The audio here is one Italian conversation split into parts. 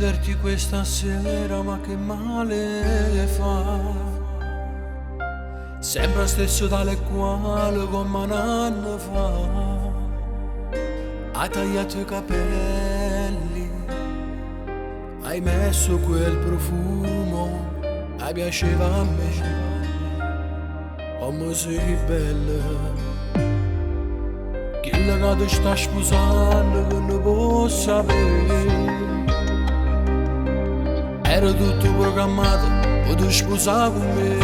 vederti questa sera, ma che male fa. Sembra stesso tale e quale come un anno fa. Hai tagliato i capelli, hai messo quel profumo, hai piaceva a me. Come sei bella, quella che ti sta sposando che ne può sapere. Era tutto programmato, poi ti sposavo con me.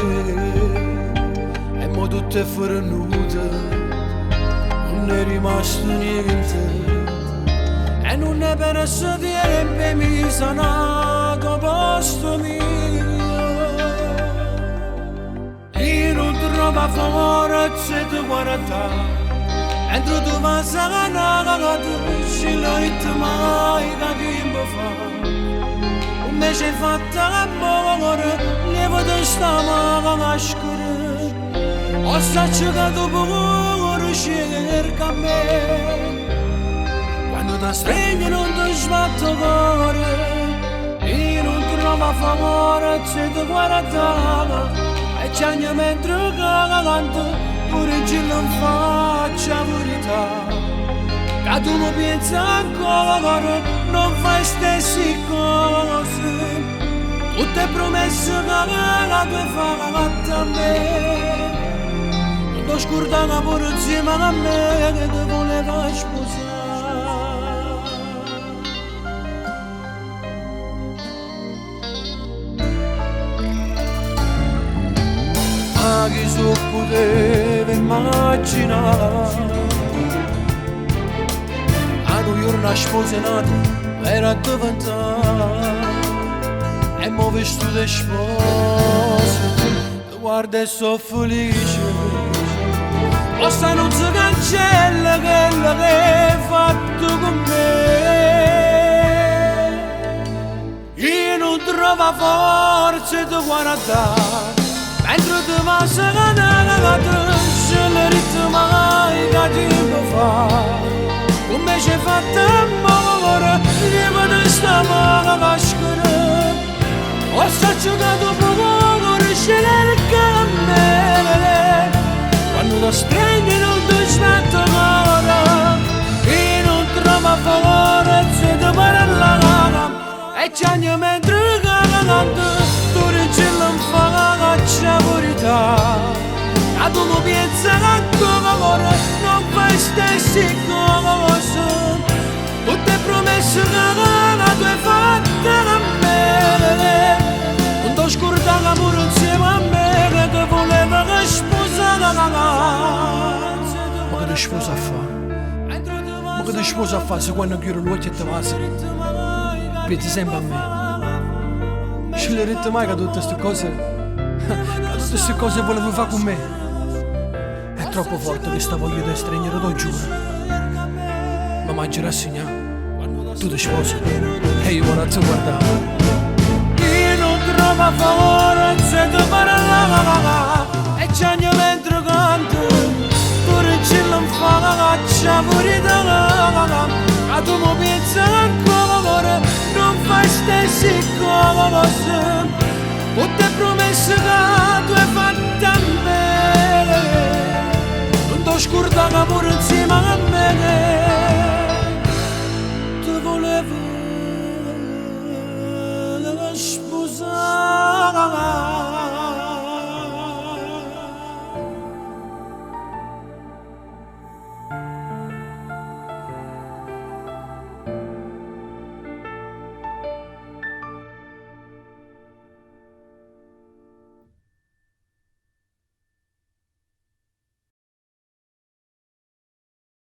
E mo tutto è fornuto, non è rimasto niente. E non è per questo tempo mi sono nato posto mio. Io non trovo forza di guardare. Entro tu vas a ganare, se lo ritmo mai da tempo fa. Me c'è fatta l'amore, levo di sta maschera. Ho sacciato pure, cerca me. Quando ti stringi non ti sbatto cuore. Io non trovo favore, se ti guardare. E c'è mentre canto, pure in non faccia verità. Che tu non pensi ancora, non fai stessi cose. Tutte promesse che la tua fatta a me. Non ti scordare pure insieme a me che ti voleva sposare. Ma chi so poteva immaginare a New York una sposa nata era diventata e mo vestito di sposa ti guarda e so felice posta non si cancella quello che hai fatto con me. Io non trovo forza di guardare mentre ti vas a ganare, se le ritmo mai da tempo fa. Come c'è fatta amore, levo di sta maschera. Ho sacciato pure, cerca a me. Quando ti stringi non ti smetto ancora. Io non trovo favore, se ti parla. E c'è mentre canto, tu non fa la verità. A tu non pensi ancora, non fai stessi cose. Tutte promesse che la tua hai fatta a me. Non ti scordare pure insieme a me che ti voleva sposare. Ma che ti sposa a fare? Ma che ti sposa a fare se quando chiudi l'occhio e ti va? Pensi sempre a me. Ce le rette mai che tutte queste cose? Tutte queste cose volevo fare con me. È troppo forte questa voglia di straniero, lo giuro. Ma mangi rassegnato. Tu ti sposi e io vorrei guardare. Io non trovo favore se ti parla. E c'è mentre canto. Pure ce non fa la caccia verità. A tu mi pensi ancora, non fai stessi cose. Tutte promesse che tu hai fatta a me. Non ti scordare pure insieme a me. Ti volevo sposare.